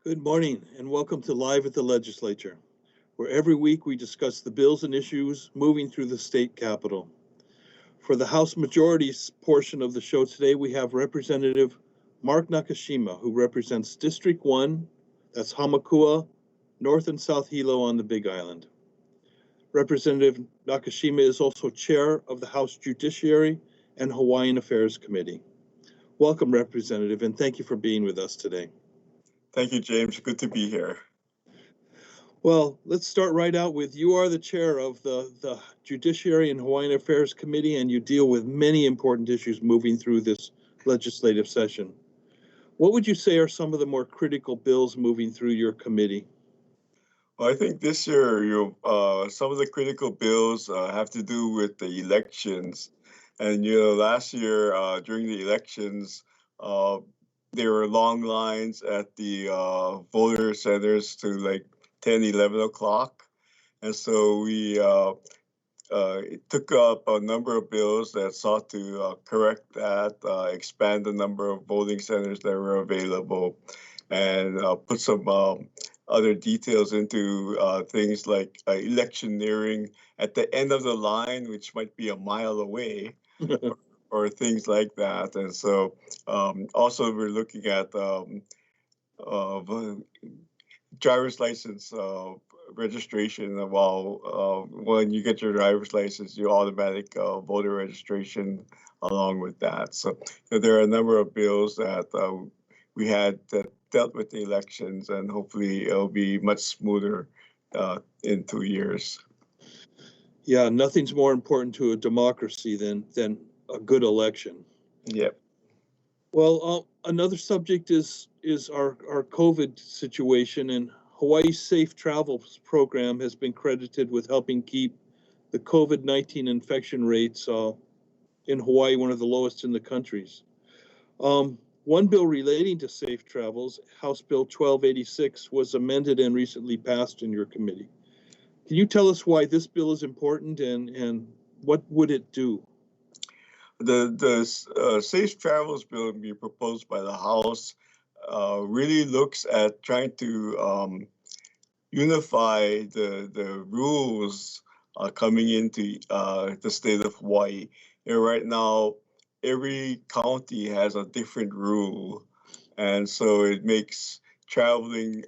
Good morning and welcome to Live at the Legislature, where every week we discuss the bills and issues moving through the state capitol. For the House Majority's portion of the show today, we have Representative Mark Nakashima, who represents District 1, that's Hamakua, North and South Hilo on the Big Island. Representative Nakashima is also chair of the House Judiciary and Hawaiian Affairs Committee. Welcome, Representative, and thank you for being with us today. Thank you, James. Good to be here. Well, let's start right out with you are the chair of the Judiciary and Hawaiian Affairs Committee, and you deal with many important issues moving through this legislative session. What would you say are some of the more critical bills moving through your committee? Well, I think this year, some of the critical bills have to do with the elections. And, last year during the elections, there were long lines at the voter centers to like 10, 11 o'clock. And so we took up a number of bills that sought to correct that, expand the number of voting centers that were available, and put some other details into things like electioneering at the end of the line, which might be a mile away, or things like that. And so also we're looking at driver's license registration. While when you get your driver's license, you automatic voter registration along with that. So there are a number of bills that we had that dealt with the elections, and hopefully it'll be much smoother in 2 years. Yeah, nothing's more important to a democracy than a good election. Yep. Well, another subject is our COVID situation, and Hawaii's Safe Travels program has been credited with helping keep the COVID-19 infection rates in Hawaii one of the lowest in the countries. One bill relating to safe travels, House Bill 1286, was amended and recently passed in your committee. Can you tell us why this bill is important and what would it do? The Safe Travels bill being proposed by the House really looks at trying to unify the rules coming into the state of Hawaii. Right now, every county has a different rule, and so it makes traveling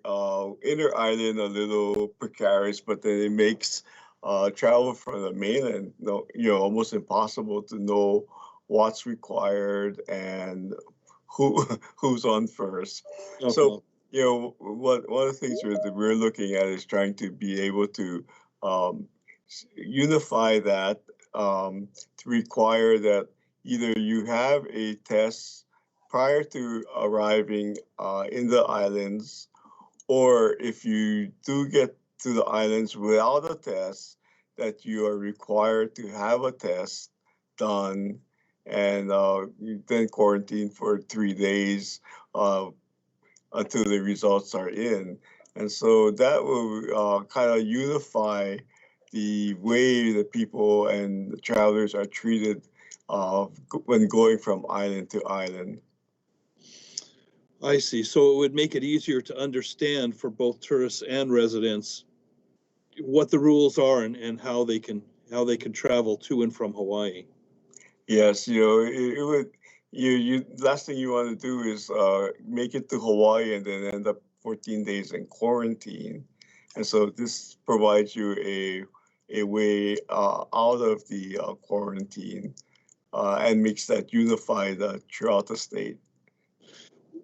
inter-island a little precarious, but then it makes travel from the mainland almost impossible to know what's required and who's on first. Okay. So one of the things we're looking at is trying to be able to unify that, to require that either you have a test prior to arriving in the islands, or if you do get to the islands without a test, that you are required to have a test done, and you then quarantine for 3 days until the results are in. And so that will kind of unify the way that people and the travelers are treated when going from island to island. I see. So it would make it easier to understand for both tourists and residents what the rules are and how they can travel to and from Hawaii. Yes, it would. You last thing you want to do is make it to Hawaii and then end up 14 days in quarantine. And so this provides you a way out of the quarantine, and makes that unified throughout the state.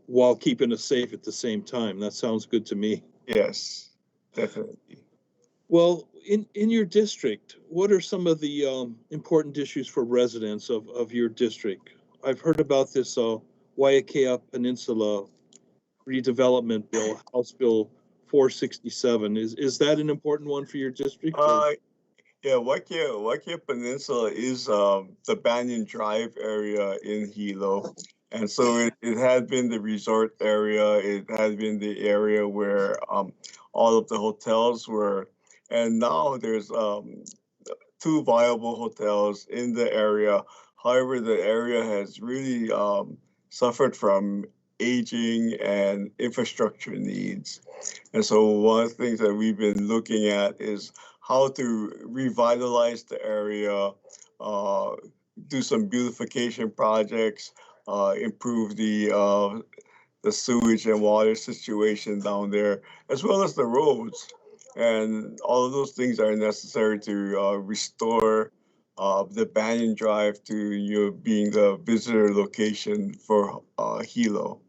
While keeping us safe at the same time. That sounds good to me. Yes, definitely. Well, in your district, what are some of the important issues for residents of your district? I've heard about this Waiakea Peninsula redevelopment bill, House Bill 467. Is that an important one for your district? Yeah, Waiakea Peninsula is the Banyan Drive area in Hilo. And so it had been the resort area. It had been the area where all of the hotels were. And now there's 2 viable hotels in the area. However, the area has really suffered from aging and infrastructure needs. And so one of the things that we've been looking at is how to revitalize the area, do some beautification projects, improve the sewage and water situation down there, as well as the roads. And all of those things are necessary to restore the Banyan Drive to being the visitor location for Hilo.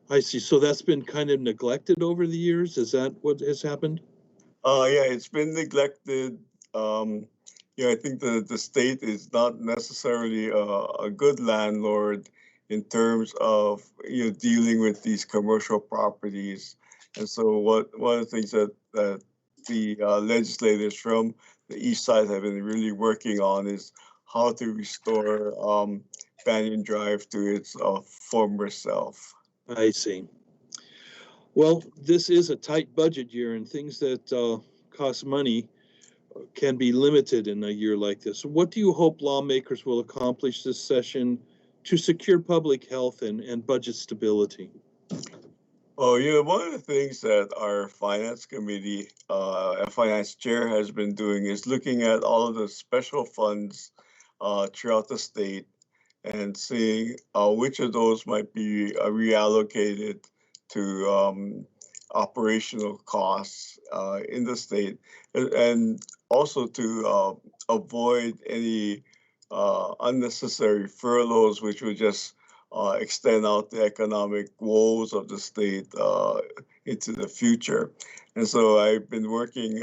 I see. So that's been kind of neglected over the years. Is that what has happened? Yeah, it's been neglected. I think the state is not necessarily a good landlord in terms of dealing with these commercial properties. And so one of the things that the legislators from the east side have been really working on is how to restore Banyan Drive to its former self. I see. Well, this is a tight budget year, and things that cost money can be limited in a year like this. What do you hope lawmakers will accomplish this session to secure public health and budget stability? Oh, one of the things that our finance committee, finance chair has been doing is looking at all of the special funds throughout the state and seeing which of those might be reallocated to operational costs in the state, and also to avoid any unnecessary furloughs, which would just extend out the economic woes of the state into the future. And so I've been working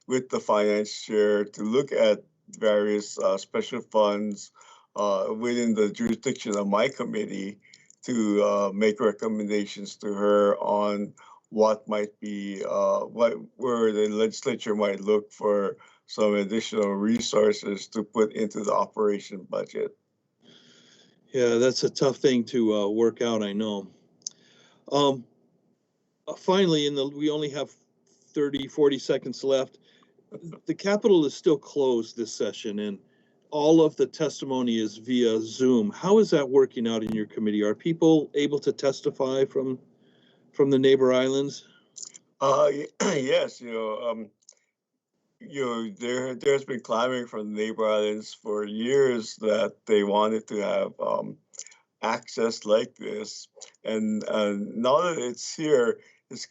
with the finance chair to look at various special funds within the jurisdiction of my committee to make recommendations to her on what might be, where the legislature might look for some additional resources to put into the operation budget. Yeah, that's a tough thing to work out, I know. Finally, we only have 30, 40 seconds left. The Capitol is still closed this session, and all of the testimony is via Zoom. How is that working out in your committee? Are people able to testify from the neighbor islands? Yes, there's been clamoring from the neighbor islands for years that they wanted to have access like this, and now that it's here, it's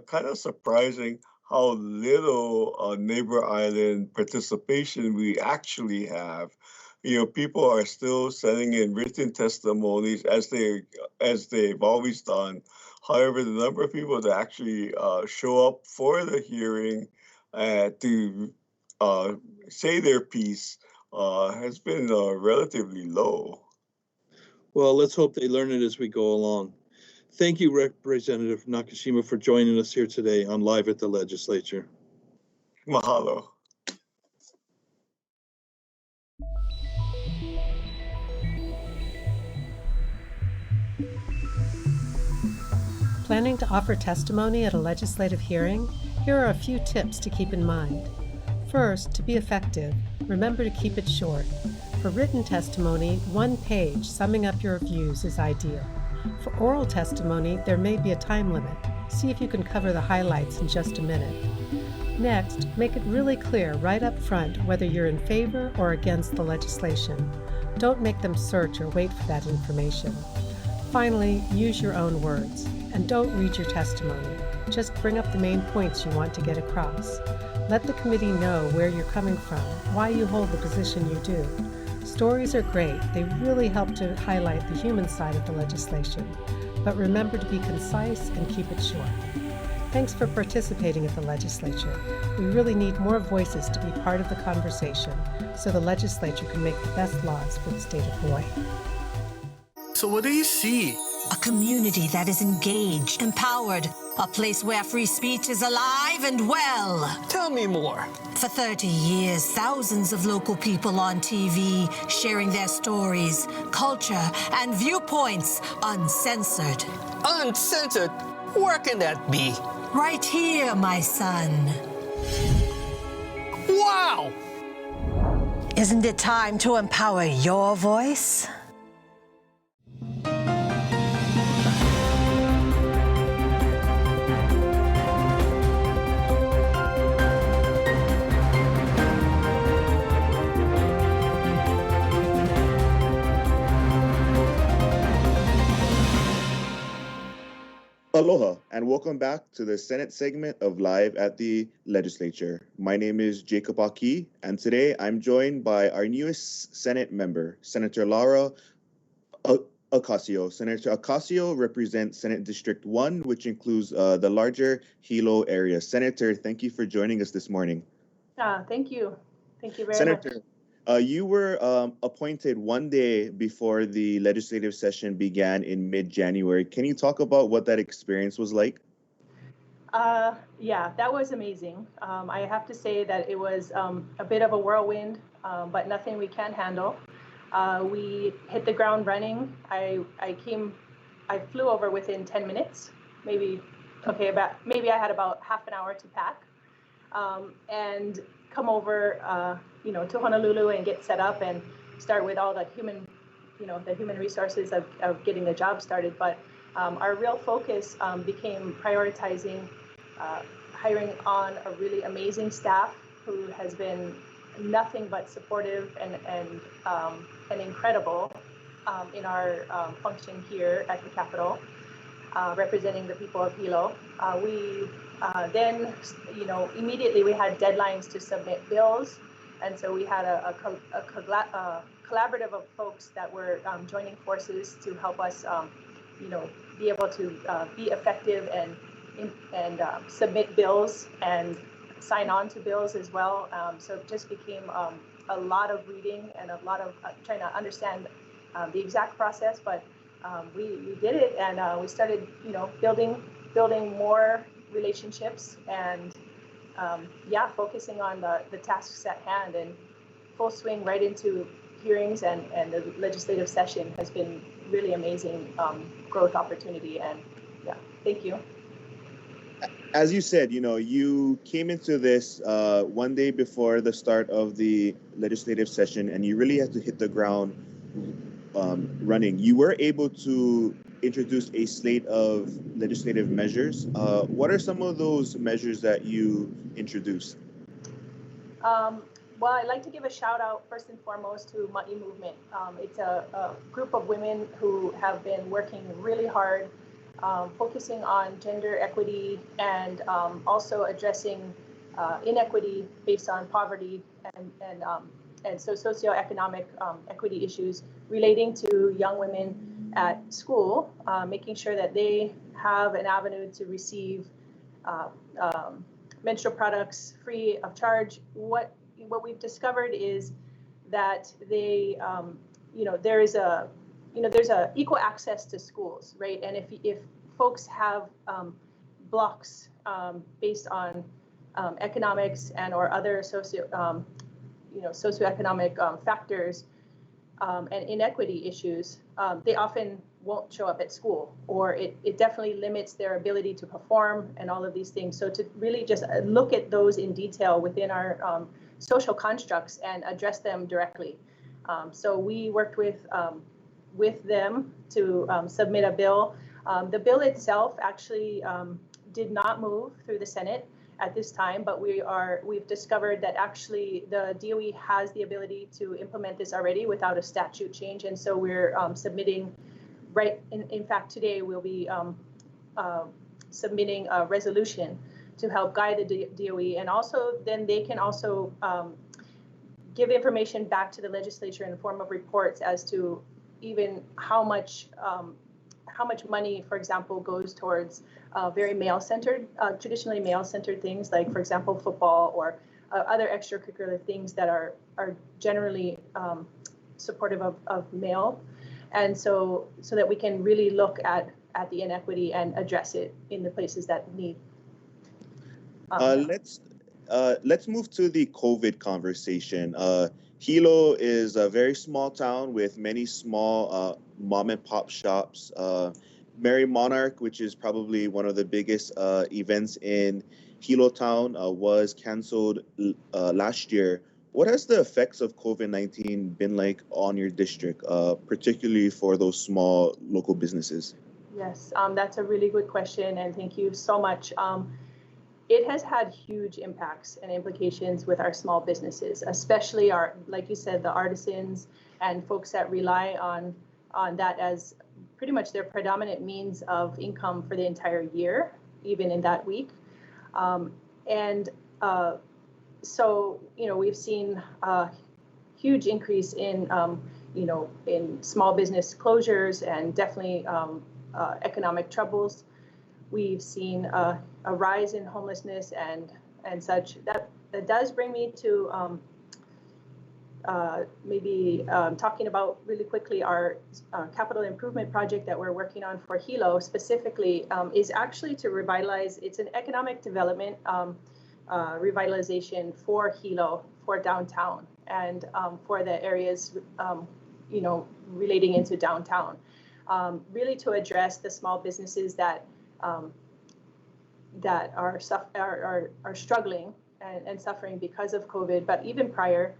kind of surprising how little neighbor island participation we actually have. People are still sending in written testimonies as they've always done. However, the number of people that actually show up for the hearing to say their piece has been relatively low. Well, let's hope they learn it as we go along. Thank you, Representative Nakashima, for joining us here today on Live at the Legislature. Mahalo. Planning to offer testimony at a legislative hearing? Here are a few tips to keep in mind. First, to be effective, remember to keep it short. For written testimony, 1 page summing up your views is ideal. For oral testimony, there may be a time limit. See if you can cover the highlights in just a minute. Next, make it really clear right up front whether you're in favor or against the legislation. Don't make them search or wait for that information. Finally, use your own words, and don't read your testimony. Just bring up the main points you want to get across. Let the committee know where you're coming from, why you hold the position you do. Stories are great. They really help to highlight the human side of the legislation. But remember to be concise and keep it short. Thanks for participating at the legislature. We really need more voices to be part of the conversation so the legislature can make the best laws for the state of Hawaii. So what do you see? A community that is engaged, empowered, a place where free speech is alive and well. Tell me more. For 30 years, thousands of local people on TV sharing their stories, culture, and viewpoints uncensored. Uncensored? Where can that be? Right here, my son. Wow! Isn't it time to empower your voice? Aloha, and welcome back to the Senate segment of Live at the Legislature. My name is Jacob Aki, and today I'm joined by our newest Senate member, Senator Laura Acasio. Senator Acasio represents Senate District 1, which includes the larger Hilo area. Senator, thank you for joining us this morning. Thank you. Thank you very Senator, much. you were appointed one day before the legislative session began in mid-January. Can you talk about what that experience was like? Yeah, that was amazing. I have to say that it was a bit of a whirlwind, but nothing we can't handle. We hit the ground running. I flew over within 10 minutes, maybe I had about half an hour to pack, and come over, to Honolulu and get set up and start with all the human resources of getting the job started. But our real focus became prioritizing hiring on a really amazing staff who has been nothing but supportive and incredible in our function here at the Capitol, representing the people of Hilo. We then, immediately we had deadlines to submit bills, and so we had a collaborative of folks that were joining forces to help us, be able to be effective and submit bills and sign on to bills as well. So it just became a lot of reading and a lot of trying to understand the exact process, but we did it, and we started, building more relationships and focusing on the tasks at hand, and full swing right into hearings, and the legislative session has been really amazing growth opportunity, and thank you. As you said, you came into this one day before the start of the legislative session, and you really had to hit the ground running. You were able to introduce a slate of legislative measures. What are some of those measures that you introduced? Well, I'd like to give a shout out first and foremost to Ma'i Movement. It's a group of women who have been working really hard, focusing on gender equity and also addressing inequity based on poverty and socioeconomic equity issues relating to young women at school, making sure that they have an avenue to receive menstrual products free of charge. What we've discovered is that they, there's a equal access to schools, right? And if folks have blocks based on economics and or other socioeconomic factors and inequity issues, they often won't show up at school, or it definitely limits their ability to perform and all of these things. So to really just look at those in detail within our social constructs and address them directly. So we worked with them to submit a bill. The bill itself actually did not move through the Senate at this time, but we've discovered that actually the DOE has the ability to implement this already without a statute change, and so we're submitting. In fact, today we'll be submitting a resolution to help guide the DOE, and also then they can also give information back to the legislature in the form of reports as to even how much money, for example, goes towards very male-centered, traditionally male-centered things, like, for example, football or other extracurricular things that are generally supportive of male, and so that we can really look at the inequity and address it in the places that need. Let's move to the COVID conversation. Hilo is a very small town with many small mom and pop shops. Merry Monarch, which is probably one of the biggest events in Hilo town, was canceled last year. What has the effects of COVID-19 been like on your district, particularly for those small local businesses? Yes, that's a really good question, and thank you so much. It has had huge impacts and implications with our small businesses, especially like you said, the artisans and folks that rely on that as pretty much their predominant means of income for the entire year, even in that week. So, we've seen a huge increase in, in small business closures and definitely economic troubles. We've seen a rise in homelessness and such. That does bring me to maybe talking about really quickly our capital improvement project that we're working on for Hilo specifically is actually to revitalize. It's an economic development revitalization for Hilo, for downtown, and for the areas relating into downtown, really to address the small businesses that are struggling and suffering because of COVID, but even prior.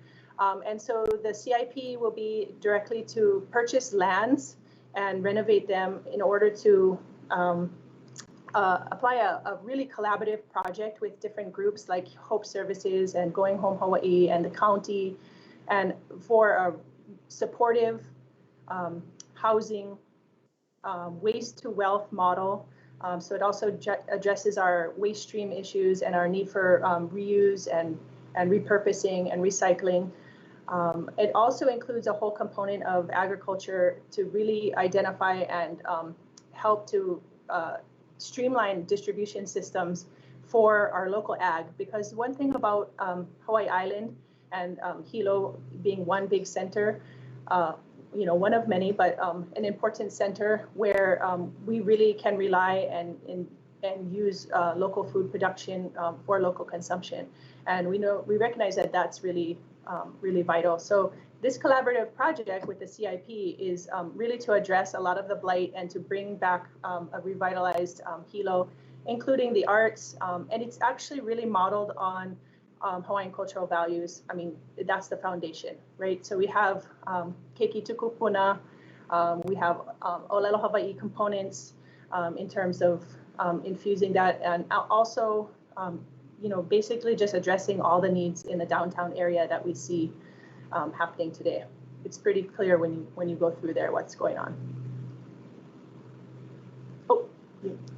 And so the CIP will be directly to purchase lands and renovate them in order to apply a really collaborative project with different groups like Hope Services and Going Home Hawaii and the county, and for a supportive housing waste to wealth model. So it also addresses our waste stream issues and our need for reuse and repurposing and recycling. It also includes a whole component of agriculture to really identify and help to streamline distribution systems for our local ag. Because one thing about Hawaii Island and Hilo being one big center, one of many, but an important center where we really can rely and use local food production for local consumption. And we recognize that that's really vital. So this collaborative project with the CIP is really to address a lot of the blight and to bring back a revitalized Hilo, including the arts. And it's actually really modeled on Hawaiian cultural values. I mean, that's the foundation, right? So we have keiki tukupuna, we have Olelo Hawaii components in terms of infusing that, and also basically just addressing all the needs in the downtown area that we see happening today. It's pretty clear when you go through there what's going on.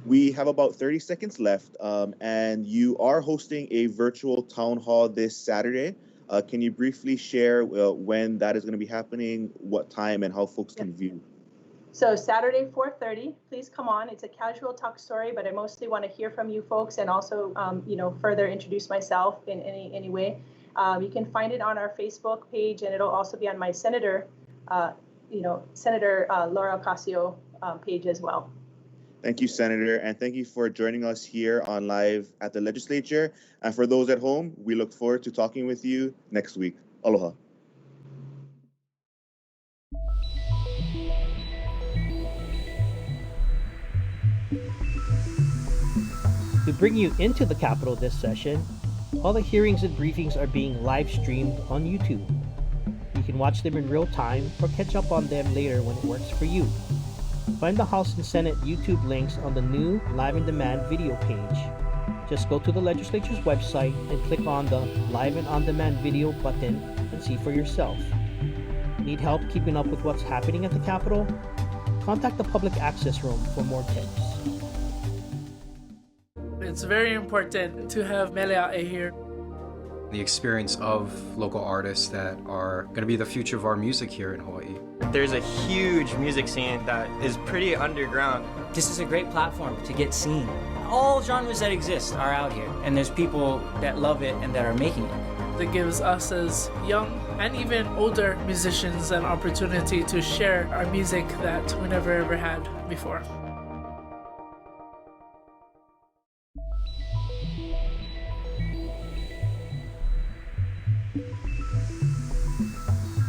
We have about 30 seconds left, and you are hosting a virtual town hall this Saturday. Can you briefly share when that is going to be happening, what time, and how folks can view? So Saturday, 4:30, please come on. It's a casual talk story, but I mostly want to hear from you folks and also, further introduce myself in any way. You can find it on our Facebook page, and it'll also be on my Senator Laura Acasio page as well. Thank you, Senator, and thank you for joining us here on Live at the Legislature. And for those at home, we look forward to talking with you next week. Aloha. To bring you into the Capitol this session, all the hearings and briefings are being live streamed on YouTube. You can watch them in real time or catch up on them later when it works for you. Find the House and Senate YouTube links on the new Live and Demand video page. Just go to the legislature's website and click on the Live and On Demand video button and see for yourself. Need help keeping up with what's happening at the Capitol? Contact the Public Access Room for more tips. It's very important to have Melea'e here. The experience of local artists that are going to be the future of our music here in Hawaii. There's a huge music scene that is pretty underground. This is a great platform to get seen. All genres that exist are out here, and there's people that love it and that are making it. That gives us as young and even older musicians an opportunity to share our music that we never ever had before.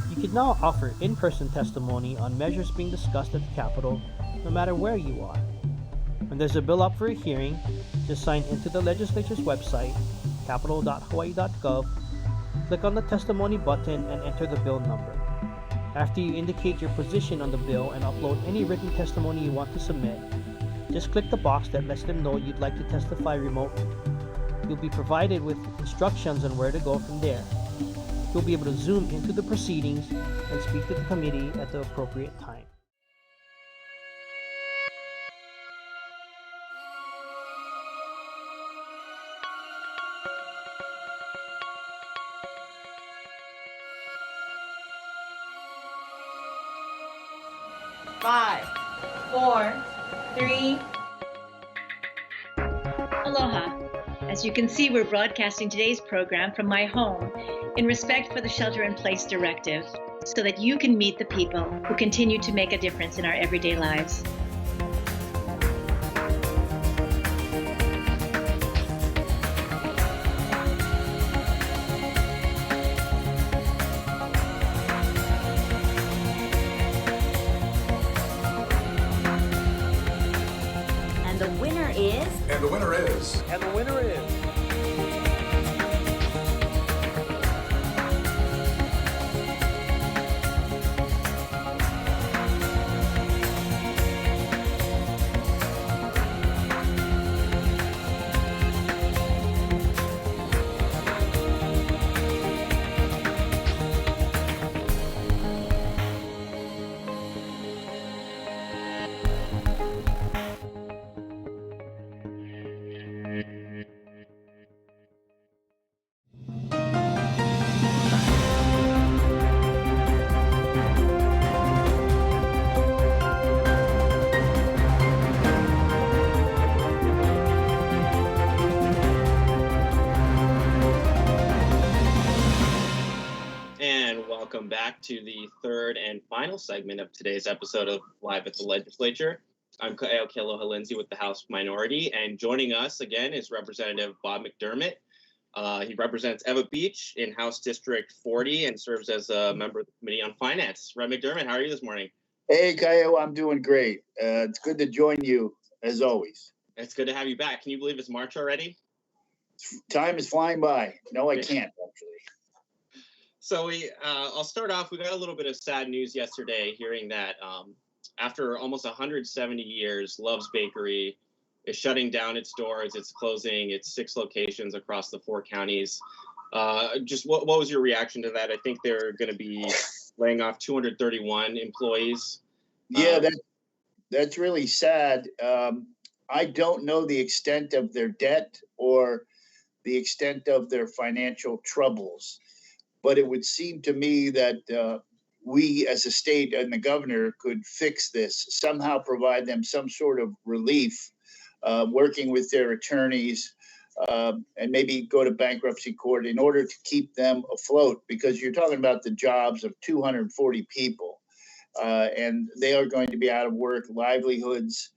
You can now offer in-person testimony on measures being discussed at the Capitol, no matter where you are. When there's a bill up for a hearing, just sign into the legislature's website, capitol.hawaii.gov, click on the testimony button and enter the bill number. After you indicate your position on the bill and upload any written testimony you want to submit, just click the box that lets them know you'd like to testify remotely. You'll be provided with instructions on where to go from there. You'll be able to zoom into the proceedings and speak to the committee at the appropriate time. 5, 4, 3. Aloha. As you can see, we're broadcasting today's program from my home in respect for the Shelter-in-Place Directive so that you can meet the people who continue to make a difference in our everyday lives. And the winner is... And the winner is... And the winner is... Welcome back to the third and final segment of today's episode of Live at the Legislature. I'm Kealoha Lindsay with the House Minority, and joining us again is Representative Bob McDermott. He represents Ewa Beach in House District 40 and serves as a member of the Committee on Finance. Rep. McDermott, how are you this morning? Hey, Kyle, I'm doing great. It's good to join you, as always. It's good to have you back. Can you believe it's March already? Time is flying by. No, I can't, actually. So I'll start off. We got a little bit of sad news yesterday, hearing that after almost 170 years, Love's Bakery is shutting down its doors. It's closing its 6 locations across the 4 counties. Just what was your reaction to that? I think they're going to be laying off 231 employees. Yeah, that's really sad. I don't know the extent of their debt or the extent of their financial troubles. But it would seem to me that we as a state and the governor could fix this, somehow provide them some sort of relief, working with their attorneys and maybe go to bankruptcy court in order to keep them afloat, because you're talking about the jobs of 240 people and they are going to be out of work, livelihoods.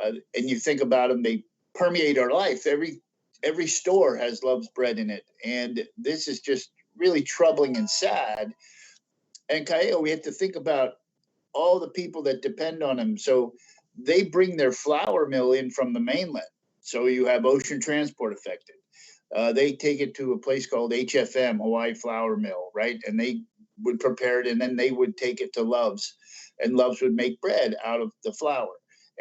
And you think about them, they permeate our life. Every store has Love's bread in it. And this is just really troubling and sad. And Kyle, we have to think about all the people that depend on them. So they bring their flour mill in from the mainland. So you have ocean transport affected. They take it to a place called HFM, Hawaii Flour Mill, right? And they would prepare it, and then they would take it to Love's, and Love's would make bread out of the flour.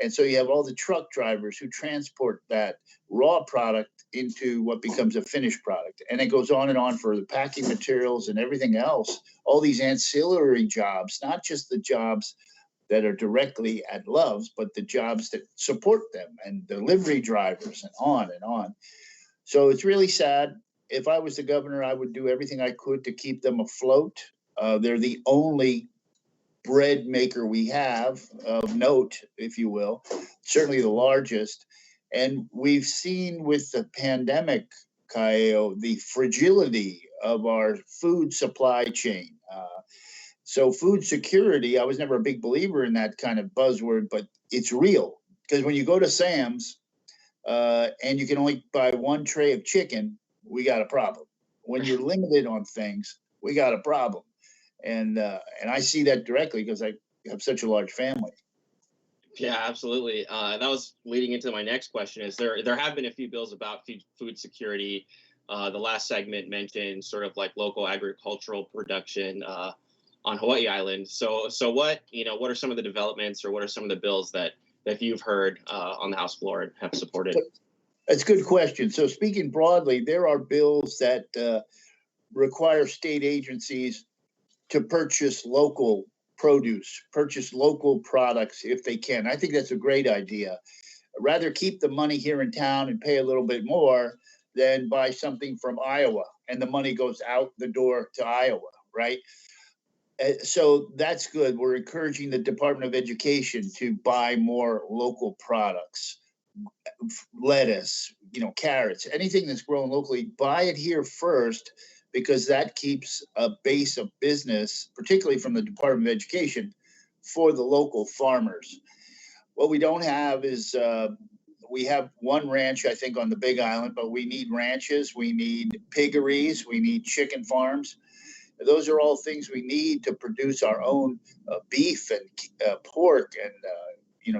And so you have all the truck drivers who transport that raw product into what becomes a finished product. And it goes on and on for the packing materials and everything else, all these ancillary jobs, not just the jobs that are directly at Love's, but the jobs that support them and delivery drivers and on and on. So it's really sad. If I was the governor, I would do everything I could to keep them afloat. They're the only bread maker we have of note, if you will, certainly the largest. And we've seen with the pandemic, Kyle, the fragility of our food supply chain. So food security, I was never a big believer in that kind of buzzword, but it's real. Because when you go to Sam's and you can only buy 1 tray of chicken, we got a problem. When you're limited on things, we got a problem. And I see that directly because I have such a large family. Yeah, absolutely. That was leading into my next question. Is there have been a few bills about food security. The last segment mentioned sort of like local agricultural production on Hawaii Island. So what are some of the developments, or what are some of the bills that you've heard on the House floor and have supported? That's a good question. So speaking broadly, there are bills that require state agencies to purchase local produce, purchase local products if they can. I think that's a great idea. I'd rather keep the money here in town and pay a little bit more than buy something from Iowa and the money goes out the door to Iowa, right? So that's good. We're encouraging the Department of Education to buy more local products, lettuce, carrots, anything that's grown locally, buy it here first, because that keeps a base of business, particularly from the Department of Education, for the local farmers. What we don't have is, we have one ranch, I think, on the Big Island, but we need ranches, we need piggeries, we need chicken farms. Those are all things we need to produce our own beef and pork and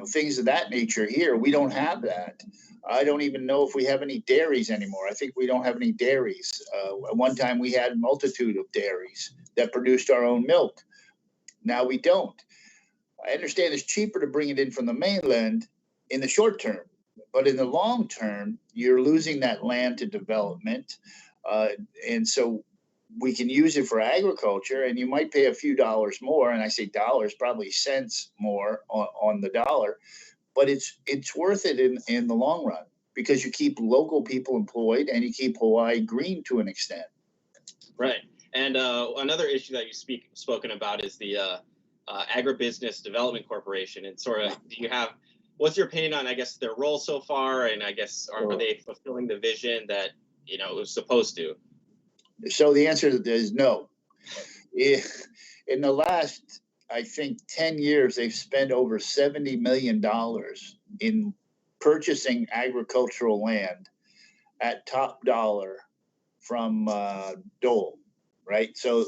things of that nature here. We don't have that. I don't even know if we have any dairies anymore. I think we don't have any dairies. At one time, we had a multitude of dairies that produced our own milk. Now we don't. I understand it's cheaper to bring it in from the mainland in the short term, but in the long term, you're losing that land to development. And so we can use it for agriculture, and you might pay a few dollars more. And I say dollars, probably cents more on the dollar, but it's worth it in the long run, because you keep local people employed and you keep Hawaii green to an extent. Right. And another issue that you spoken about is the Agribusiness Development Corporation. And sort of, what's your opinion on, I guess, their role so far? And I guess, are they fulfilling the vision that, it was supposed to? So the answer is no. In the last, I think, 10 years, they've spent over $70 million in purchasing agricultural land at top dollar from Dole, right? So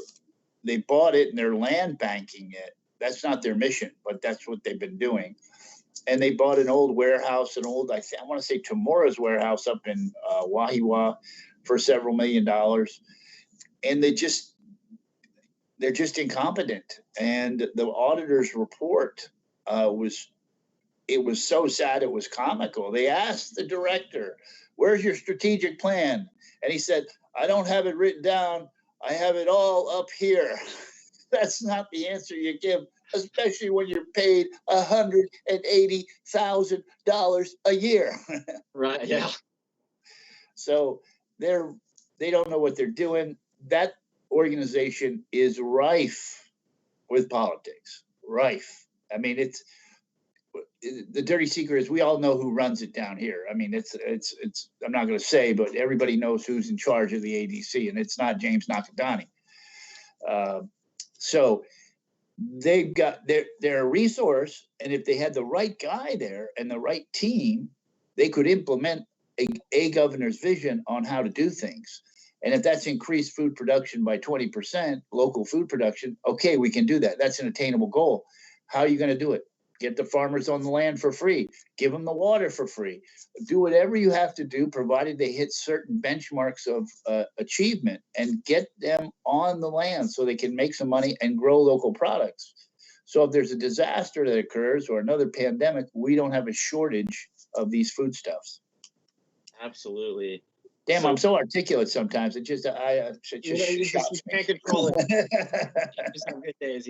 they bought it and they're land banking it. That's not their mission, but that's what they've been doing. And they bought an old warehouse, I want to say Tamura's warehouse up in Wahiwa for several $1 million. And they're just incompetent. And the auditor's report was so sad, it was comical. They asked the director, "Where's your strategic plan?" And he said, "I don't have it written down. I have it all up here." That's not the answer you give, especially when you're paid $180,000 a year. Right. Yeah. So they don't know what they're doing. That organization is rife with politics. Rife. I mean, it's the dirty secret is we all know who runs it down here. I mean, it's I'm not going to say, but everybody knows who's in charge of the ADC, and it's not James Nakadani. So they've got they're a resource, and if they had the right guy there and the right team, they could implement a governor's vision on how to do things. And if that's increased food production by 20%, local food production, okay, we can do that. That's an attainable goal. How are you going to do it? Get the farmers on the land for free. Give them the water for free. Do whatever you have to do, provided they hit certain benchmarks of achievement, and get them on the land so they can make some money and grow local products. So if there's a disaster that occurs or another pandemic, we don't have a shortage of these foodstuffs. Absolutely. Damn, I'm so articulate sometimes. It just shocks me. Can't control it. You just have good days,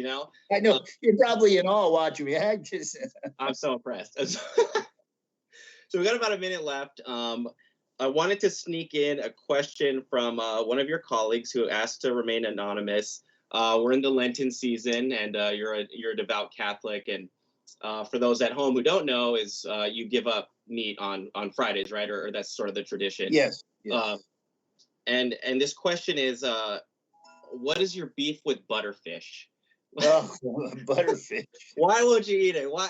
I know. You're probably in awe watching me. I'm so impressed. So we got about a minute left. I wanted to sneak in a question from one of your colleagues who asked to remain anonymous. We're in the Lenten season, and you're a devout Catholic. And for those at home who don't know, is you give up meat on Fridays, right? Or that's sort of the tradition. Yes. And this question is, what is your beef with butterfish? Oh, butterfish. Why won't you eat it? Why?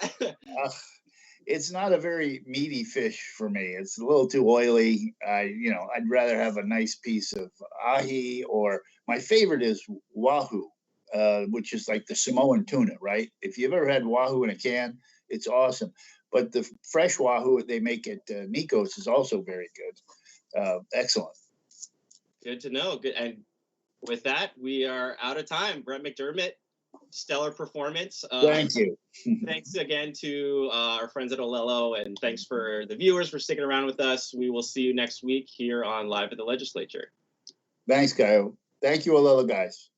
It's not a very meaty fish for me. It's a little too oily. I'd rather have a nice piece of ahi, or my favorite is wahoo, which is like the Samoan tuna, right? If you've ever had wahoo in a can, it's awesome. But the fresh wahoo they make at Nico's is also very good. Excellent. Good to know. Good. And with that, we are out of time. Brett McDermott, stellar performance. Thank you. Thanks again to our friends at Olelo, and thanks for the viewers for sticking around with us. We will see you next week here on Live at the Legislature. Thanks, Kyle. Thank you, Olelo guys.